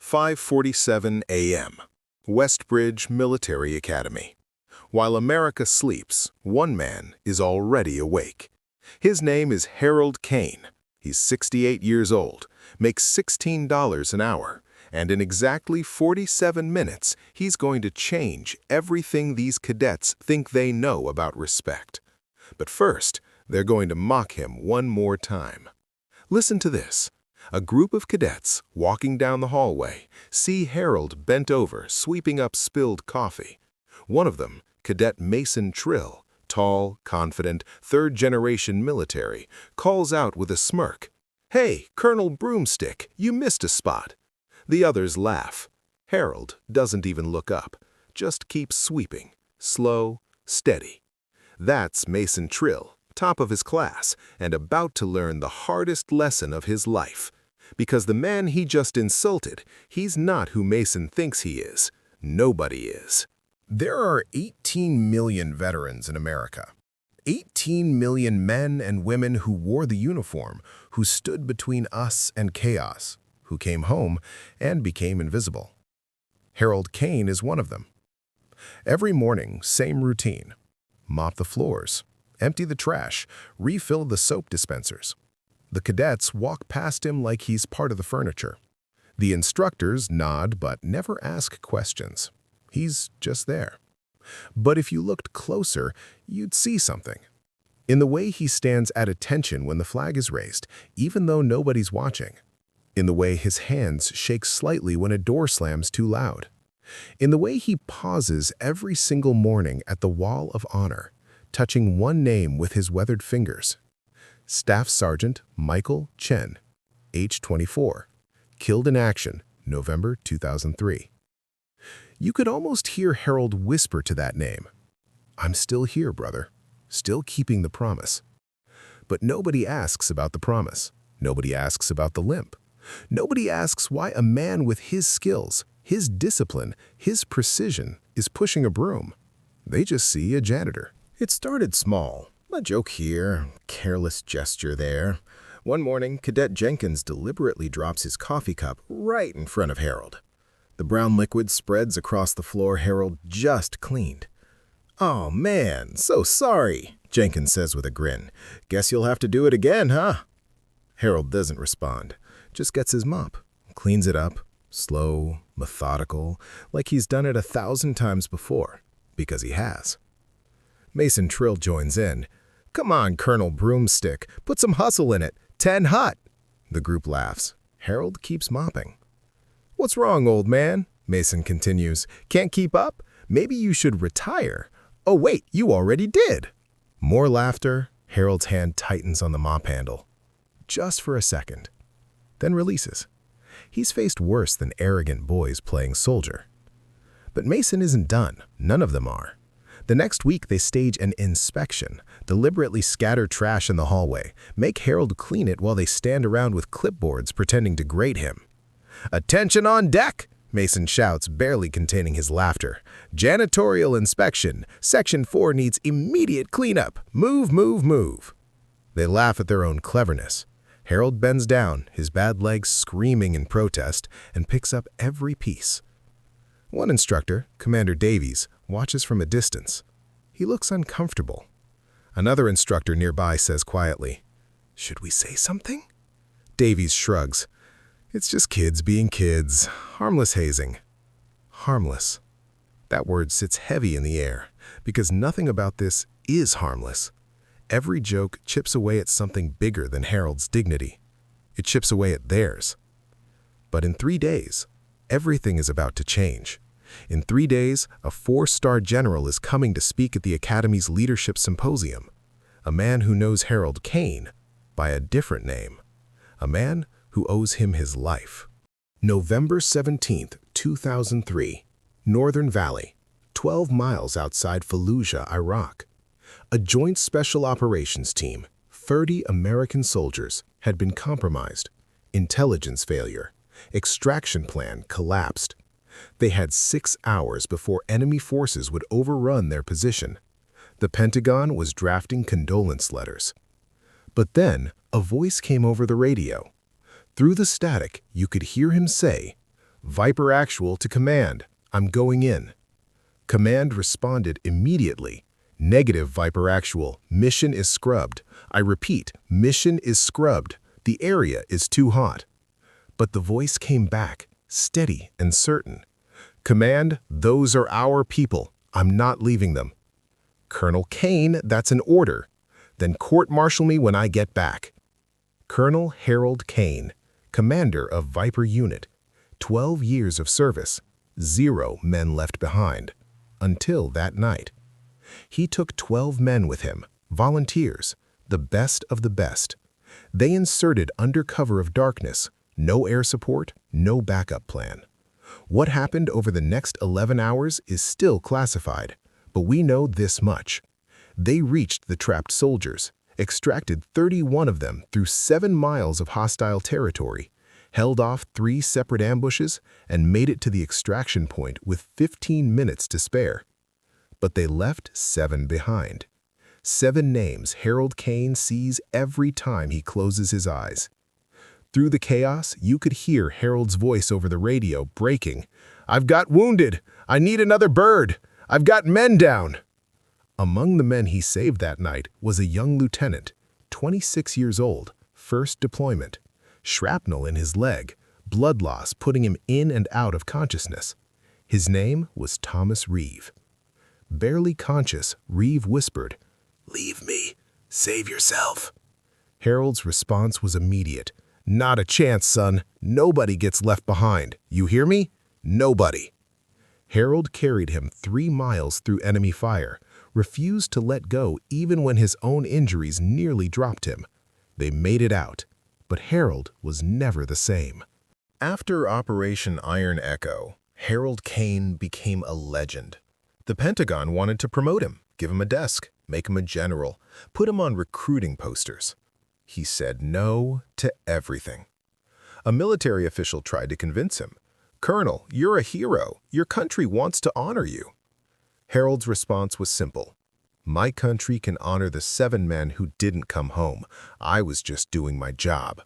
5:47 a.m. Westbridge Military Academy. While America sleeps, one man is already awake. His name is Harold Kane. He's 68 years old, makes $16 an hour, and in exactly 47 minutes, he's going to change everything these cadets think they know about respect. But first, they're going to mock him one more time. Listen to this. A group of cadets, walking down the hallway, see Harold bent over, sweeping up spilled coffee. One of them, Cadet Mason Trill, tall, confident, third-generation military, calls out with a smirk, "Hey, Colonel Broomstick, you missed a spot." The others laugh. Harold doesn't even look up, just keeps sweeping, slow, steady. That's Mason Trill, top of his class, and about to learn the hardest lesson of his life. Because the man he just insulted, he's not who Mason thinks he is. Nobody is. There are 18 million veterans in America. 18 million men and women who wore the uniform, who stood between us and chaos, who came home and became invisible. Harold Kane is one of them. Every morning, same routine. Mop the floors, empty the trash, refill the soap dispensers. The cadets walk past him like he's part of the furniture. The instructors nod but never ask questions. He's just there. But if you looked closer, you'd see something. In the way he stands at attention when the flag is raised, even though nobody's watching. In the way his hands shake slightly when a door slams too loud. In the way he pauses every single morning at the Wall of Honor, touching one name with his weathered fingers. Staff Sergeant Michael Chen, age 24, killed in action, November 2003. You could almost hear Harold whisper to that name, "I'm still here, brother, still keeping the promise." But nobody asks about the promise. Nobody asks about the limp. Nobody asks why a man with his skills, his discipline, his precision is pushing a broom. They just see a janitor. It started small. A joke here, careless gesture there. One morning, Cadet Jenkins deliberately drops his coffee cup right in front of Harold. The brown liquid spreads across the floor Harold just cleaned. "Oh man, so sorry," Jenkins says with a grin. "Guess you'll have to do it again, huh?" Harold doesn't respond, just gets his mop, cleans it up, slow, methodical, like he's done it 1,000 times before, because he has. Mason Trill joins in. "Come on, Colonel Broomstick, put some hustle in it. 10 hot." The group laughs. Harold keeps mopping. "What's wrong, old man?" Mason continues. "Can't keep up? Maybe you should retire." "Oh wait, you already did." More laughter. Harold's hand tightens on the mop handle. Just for a second. Then releases. He's faced worse than arrogant boys playing soldier. But Mason isn't done. None of them are. The next week, they stage an inspection, deliberately scatter trash in the hallway, make Harold clean it while they stand around with clipboards pretending to grade him. "Attention on deck!" Mason shouts, barely containing his laughter. "Janitorial inspection. Section 4 needs immediate cleanup. Move, move, move." They laugh at their own cleverness. Harold bends down, his bad legs screaming in protest, and picks up every piece. One instructor, Commander Davies, watches from a distance. He looks uncomfortable. Another instructor nearby says quietly, "Should we say something?" Davies shrugs. "It's just kids being kids. Harmless hazing." Harmless. That word sits heavy in the air, because nothing about this is harmless. Every joke chips away at something bigger than Harold's dignity. It chips away at theirs. But in 3 days, everything is about to change. In 3 days, a 4-star general is coming to speak at the Academy's Leadership Symposium. A man who knows Harold Kane by a different name. A man who owes him his life. November 17, 2003, Northern Valley, 12 miles outside Fallujah, Iraq. A joint special operations team, 30 American soldiers, had been compromised. Intelligence failure. Extraction plan collapsed. They had 6 hours before enemy forces would overrun their position. The Pentagon was drafting condolence letters. But then, a voice came over the radio. Through the static, you could hear him say, Viper Actual to Command. I'm going in. Command responded immediately. Negative, Viper Actual. Mission is scrubbed. I repeat, mission is scrubbed. The area is too hot. But the voice came back, steady and certain. Command, those are our people. I'm not leaving them. Colonel Kane, that's an order. Then court-martial me when I get back. Colonel Harold Kane, commander of Viper Unit. 12 years of service. 0 men left behind. Until that night. He took 12 men with him, volunteers, the best of the best. They inserted under cover of darkness, no air support, no backup plan. What happened over the next 11 hours is still classified, but we know this much. They reached the trapped soldiers, extracted 31 of them through 7 miles of hostile territory, held off 3 separate ambushes, and made it to the extraction point with 15 minutes to spare. But they left 7 behind. 7 names Harold Kane sees every time he closes his eyes. Through the chaos, you could hear Harold's voice over the radio breaking. "I've got wounded. I need another bird. I've got men down." Among the men he saved that night was a young lieutenant, 26 years old, first deployment. Shrapnel in his leg, blood loss putting him in and out of consciousness. His name was Thomas Reeve. Barely conscious, Reeve whispered, "Leave me. Save yourself." Harold's response was immediate. "Not a chance, son. Nobody gets left behind. You hear me? Nobody." Harold carried him 3 miles through enemy fire, refused to let go even when his own injuries nearly dropped him. They made it out, but Harold was never the same. After Operation Iron Echo, Harold Kane became a legend. The Pentagon wanted to promote him, give him a desk, make him a general, put him on recruiting posters. He said no to everything. A military official tried to convince him, "Colonel, you're a hero. Your country wants to honor you." Harold's response was simple. "My country can honor the 7 men who didn't come home. I was just doing my job."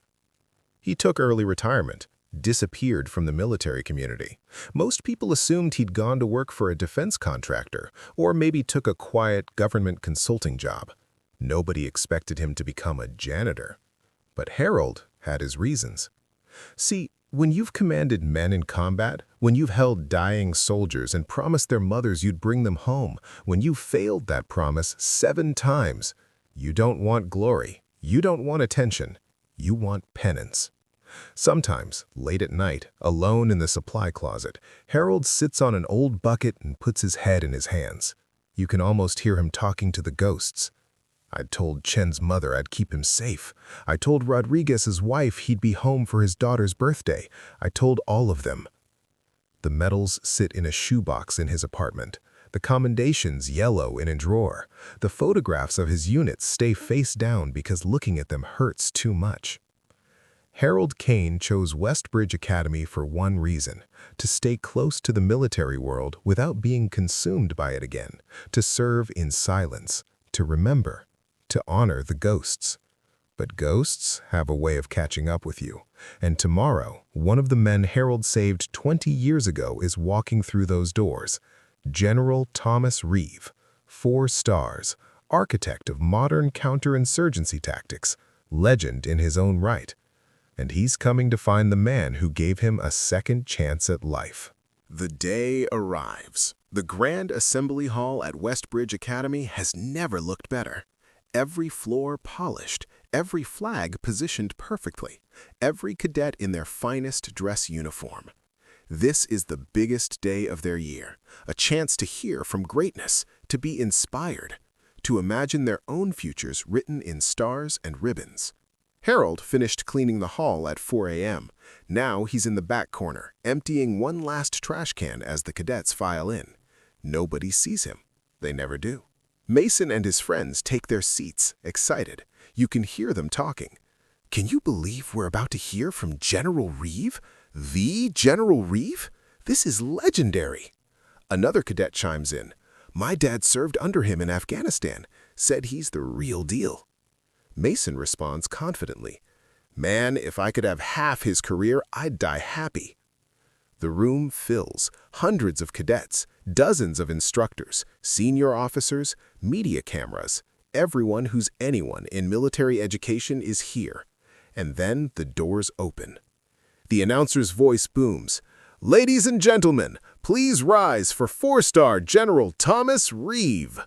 He took early retirement, disappeared from the military community. Most people assumed he'd gone to work for a defense contractor or maybe took a quiet government consulting job. Nobody expected him to become a janitor. But Harold had his reasons. See, when you've commanded men in combat, when you've held dying soldiers and promised their mothers you'd bring them home, when you failed that promise 7 times, you don't want glory, you don't want attention, you want penance. Sometimes, late at night, alone in the supply closet, Harold sits on an old bucket and puts his head in his hands. You can almost hear him talking to the ghosts. "I told Chen's mother I'd keep him safe. I told Rodriguez's wife he'd be home for his daughter's birthday. I told all of them." The medals sit in a shoebox in his apartment. The commendations yellow in a drawer. The photographs of his units stay face down because looking at them hurts too much. Harold Kane chose Westbridge Academy for one reason: to stay close to the military world without being consumed by it again, to serve in silence, to remember, to honor the ghosts. But ghosts have a way of catching up with you, and tomorrow, one of the men Harold saved 20 years ago is walking through those doors. General Thomas Reeve, 4 stars, architect of modern counterinsurgency tactics, legend in his own right. And he's coming to find the man who gave him a second chance at life. The day arrives. The Grand Assembly Hall at Westbridge Academy has never looked better. Every floor polished, every flag positioned perfectly, every cadet in their finest dress uniform. This is the biggest day of their year, a chance to hear from greatness, to be inspired, to imagine their own futures written in stars and ribbons. Harold finished cleaning the hall at 4 a.m. Now he's in the back corner, emptying one last trash can as the cadets file in. Nobody sees him. They never do. Mason and his friends take their seats, excited. You can hear them talking. "Can you believe we're about to hear from General Reeve? The General Reeve? This is legendary." Another cadet chimes in. "My dad served under him in Afghanistan. Said he's the real deal." Mason responds confidently, "Man, if I could have half his career, I'd die happy." The room fills, hundreds of cadets, dozens of instructors, senior officers, media cameras. Everyone who's anyone in military education is here. And then the doors open. The announcer's voice booms, "Ladies and gentlemen, please rise for 4-star General Thomas Reeve."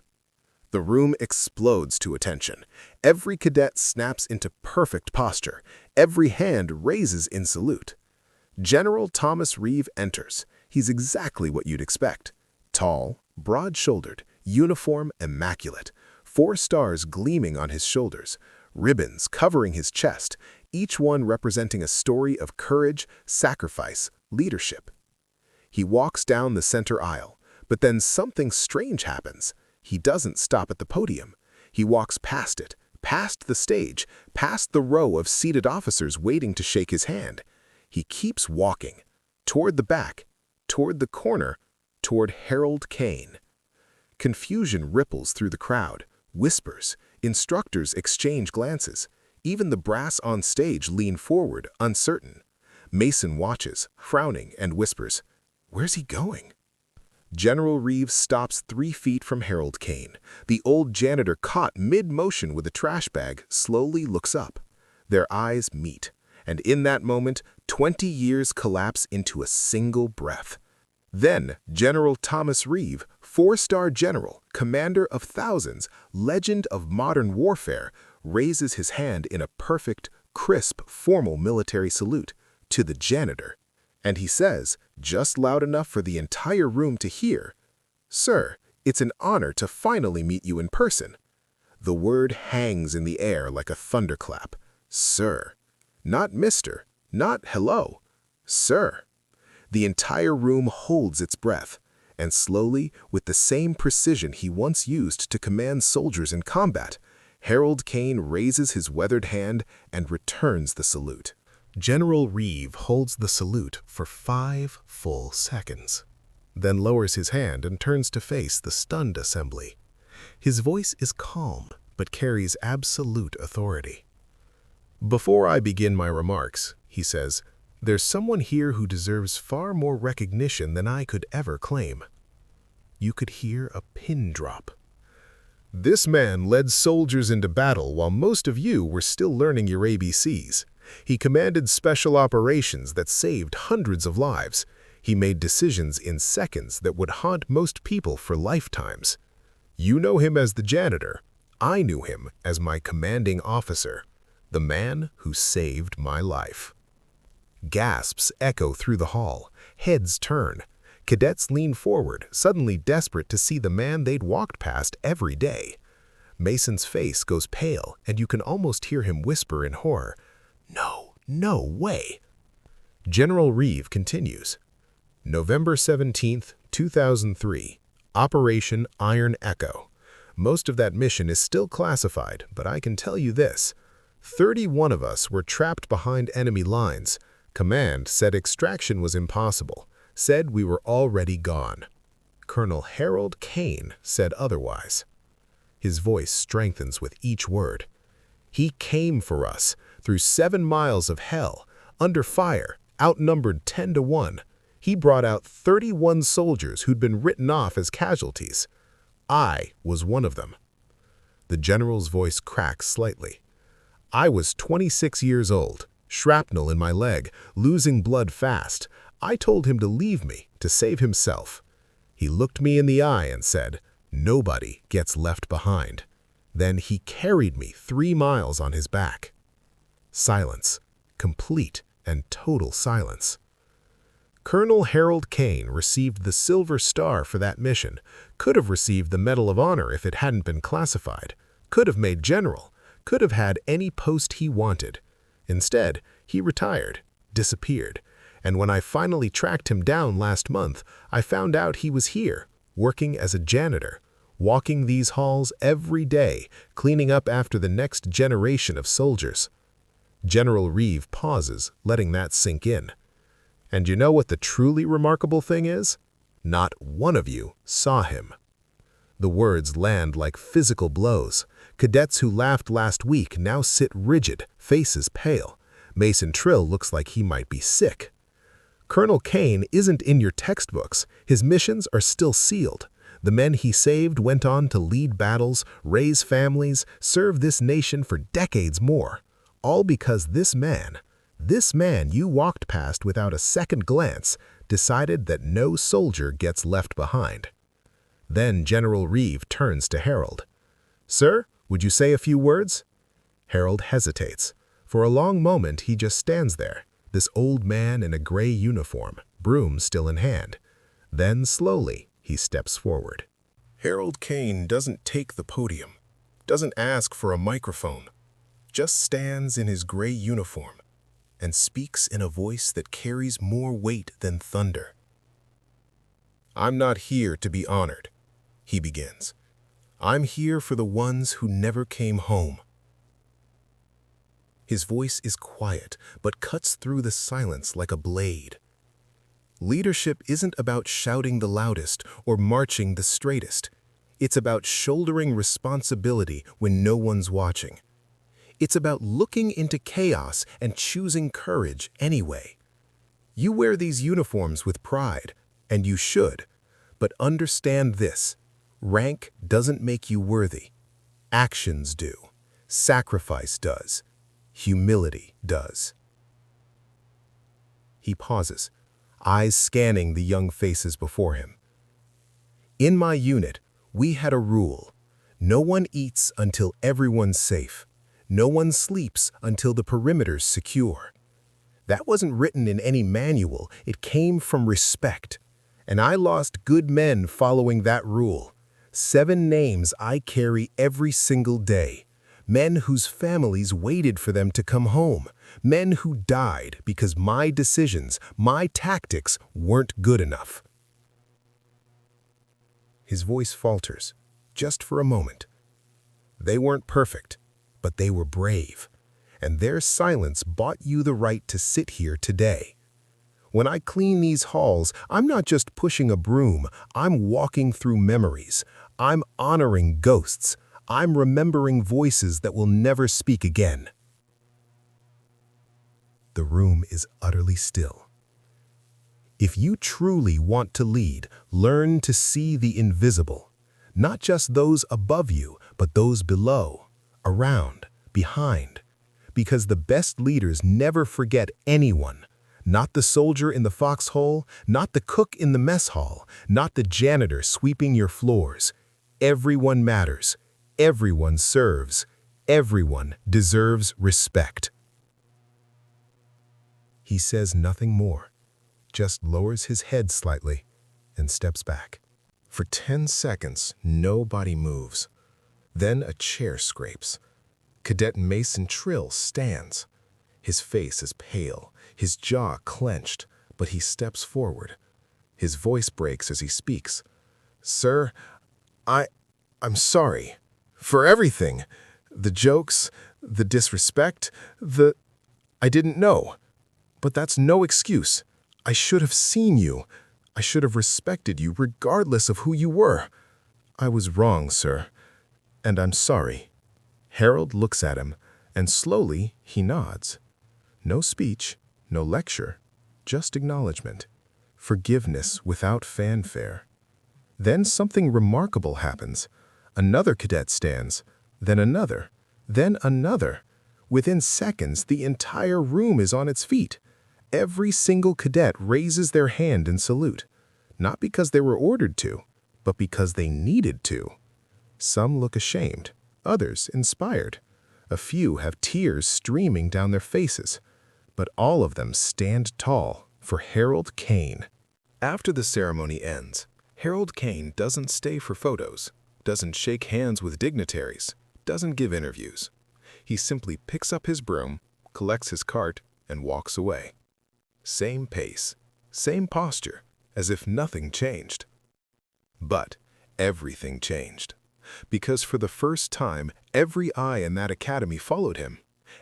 The room explodes to attention. Every cadet snaps into perfect posture. Every hand raises in salute. General Thomas Reeve enters. He's exactly what you'd expect. Tall, broad-shouldered, uniform immaculate. 4 stars gleaming on his shoulders, ribbons covering his chest, each one representing a story of courage, sacrifice, leadership. He walks down the center aisle, but then something strange happens. He doesn't stop at the podium. He walks past it, past the stage, past the row of seated officers waiting to shake his hand. He keeps walking, toward the back, toward the corner, toward Harold Kane. Confusion ripples through the crowd, whispers, instructors exchange glances. Even the brass on stage lean forward, uncertain. Mason watches, frowning, and whispers, "Where's he going?" General Reeve stops 3 feet from Harold Kane. The old janitor, caught mid-motion with a trash bag, slowly looks up. Their eyes meet, and in that moment, 20 years collapse into a single breath. Then, General Thomas Reeve, 4-star general, commander of thousands, legend of modern warfare, raises his hand in a perfect, crisp, formal military salute to the janitor. And he says, just loud enough for the entire room to hear, "Sir, it's an honor to finally meet you in person." The word hangs in the air like a thunderclap. Sir. Not Mr., not hello. Sir. The entire room holds its breath, and slowly, with the same precision he once used to command soldiers in combat, Harold Kane raises his weathered hand and returns the salute. General Reeve holds the salute for 5 full seconds, then lowers his hand and turns to face the stunned assembly. His voice is calm, but carries absolute authority. "Before I begin my remarks," he says, "there's someone here who deserves far more recognition than I could ever claim." You could hear a pin drop. This man led soldiers into battle while most of you were still learning your ABCs. He commanded special operations that saved hundreds of lives. He made decisions in seconds that would haunt most people for lifetimes. You know him as the janitor. I knew him as my commanding officer, the man who saved my life. Gasps echo through the hall. Heads turn. Cadets lean forward, suddenly desperate to see the man they'd walked past every day. Mason's face goes pale, and you can almost hear him whisper in horror, "No, no way." General Reeve continues. November 17th, 2003, Operation Iron Echo. Most of that mission is still classified, but I can tell you this. 31 of us were trapped behind enemy lines. Command said extraction was impossible, said we were already gone. Colonel Harold Kane said otherwise. His voice strengthens with each word. He came for us, through 7 miles of hell, under fire, outnumbered 10 to 1. He brought out 31 soldiers who'd been written off as casualties. I was one of them. The general's voice cracks slightly. I was 26 years old, shrapnel in my leg, losing blood fast. I told him to leave me, to save himself. He looked me in the eye and said, "Nobody gets left behind." Then he carried me 3 miles on his back. Silence, complete and total silence. Colonel Harold Kane received the Silver Star for that mission, could have received the Medal of Honor if it hadn't been classified, could have made general, could have had any post he wanted. Instead, he retired, disappeared, and when I finally tracked him down last month, I found out he was here, working as a janitor, walking these halls every day, cleaning up after the next generation of soldiers. General Reeve pauses, letting that sink in. And you know what the truly remarkable thing is? Not one of you saw him. The words land like physical blows. Cadets who laughed last week now sit rigid, faces pale. Mason Trill looks like he might be sick. Colonel Kane isn't in your textbooks. His missions are still sealed. The men he saved went on to lead battles, raise families, serve this nation for decades more. All because this man you walked past without a second glance, decided that no soldier gets left behind. Then General Reeve turns to Harold. "Sir, would you say a few words?" Harold hesitates. For a long moment he just stands there, this old man in a gray uniform, broom still in hand. Then slowly he steps forward. Harold Kane doesn't take the podium, doesn't ask for a microphone, just stands in his gray uniform and speaks in a voice that carries more weight than thunder. "I'm not here to be honored," he begins. "I'm here for the ones who never came home." His voice is quiet, but cuts through the silence like a blade. Leadership isn't about shouting the loudest or marching the straightest. It's about shouldering responsibility when no one's watching. It's about looking into chaos and choosing courage anyway. You wear these uniforms with pride, and you should, but understand this: rank doesn't make you worthy. Actions do. Sacrifice does. Humility does. He pauses, eyes scanning the young faces before him. "In my unit, we had a rule. No one eats until everyone's safe. No one sleeps until the perimeter's secure." That wasn't written in any manual, it came from respect. And I lost good men following that rule. 7 names I carry every single day. Men whose families waited for them to come home. Men who died because my decisions, my tactics weren't good enough. His voice falters, just for a moment. They weren't perfect, but they were brave. And their silence bought you the right to sit here today. When I clean these halls, I'm not just pushing a broom, I'm walking through memories. I'm honoring ghosts. I'm remembering voices that will never speak again. The room is utterly still. If you truly want to lead, learn to see the invisible. Not just those above you, but those below, around, behind. Because the best leaders never forget anyone. Not the soldier in the foxhole, not the cook in the mess hall, not the janitor sweeping your floors. Everyone matters. Everyone serves. Everyone deserves respect. He says nothing more, just lowers his head slightly and steps back. For 10 seconds, nobody moves. Then a chair scrapes. Cadet Mason Trill stands. His face is pale, his jaw clenched, but he steps forward. His voice breaks as he speaks. "Sir, I'm sorry. For everything. The jokes, the disrespect, I didn't know. But that's no excuse. I should have seen you. I should have respected you regardless of who you were. I was wrong, sir. And I'm sorry." Harold looks at him, and slowly he nods. No speech, no lecture, just acknowledgement. Forgiveness without fanfare. Then something remarkable happens. Another cadet stands, then another, then another. Within seconds, the entire room is on its feet. Every single cadet raises their hand in salute, not because they were ordered to, but because they needed to. Some look ashamed, others inspired. A few have tears streaming down their faces, but all of them stand tall for Harold Kane. After the ceremony ends, Harold Kane doesn't stay for photos, doesn't shake hands with dignitaries, doesn't give interviews. He simply picks up his broom, collects his cart, and walks away. Same pace, same posture, as if nothing changed. But everything changed. Because for the first time, every eye in that academy followed him.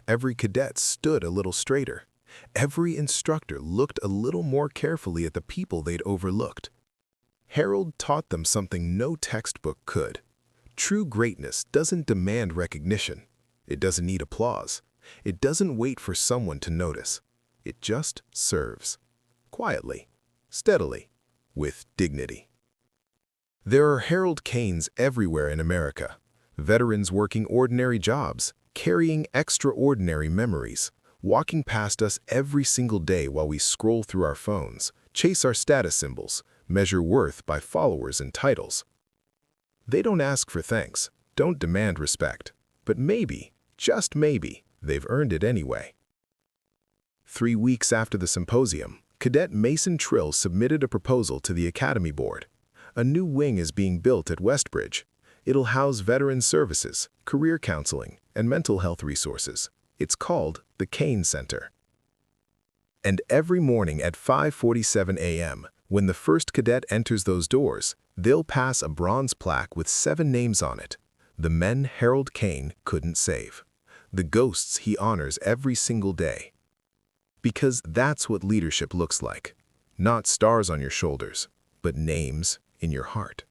Every cadet stood a little straighter. Every instructor looked a little more carefully at the people they'd overlooked. Harold taught them something no textbook could. True greatness doesn't demand recognition. It doesn't need applause. It doesn't wait for someone to notice. It just serves. quietly, steadily, with dignity. There are Harold Canes everywhere in America, veterans working ordinary jobs, carrying extraordinary memories, walking past us every single day while we scroll through our phones, chase our status symbols, measure worth by followers and titles. They don't ask for thanks, don't demand respect, but maybe, just maybe, they've earned it anyway. 3 weeks after the symposium, Cadet Mason Trill submitted a proposal to the Academy Board. A new wing is being built at Westbridge. It'll house veteran services, career counseling, and mental health resources. It's called the Cane Center. And every morning at 5:47 a.m., when the first cadet enters those doors, they'll pass a bronze plaque with 7 names on it. The men Harold Cane couldn't save. The ghosts he honors every single day. Because that's what leadership looks like. Not stars on your shoulders, but names in your heart.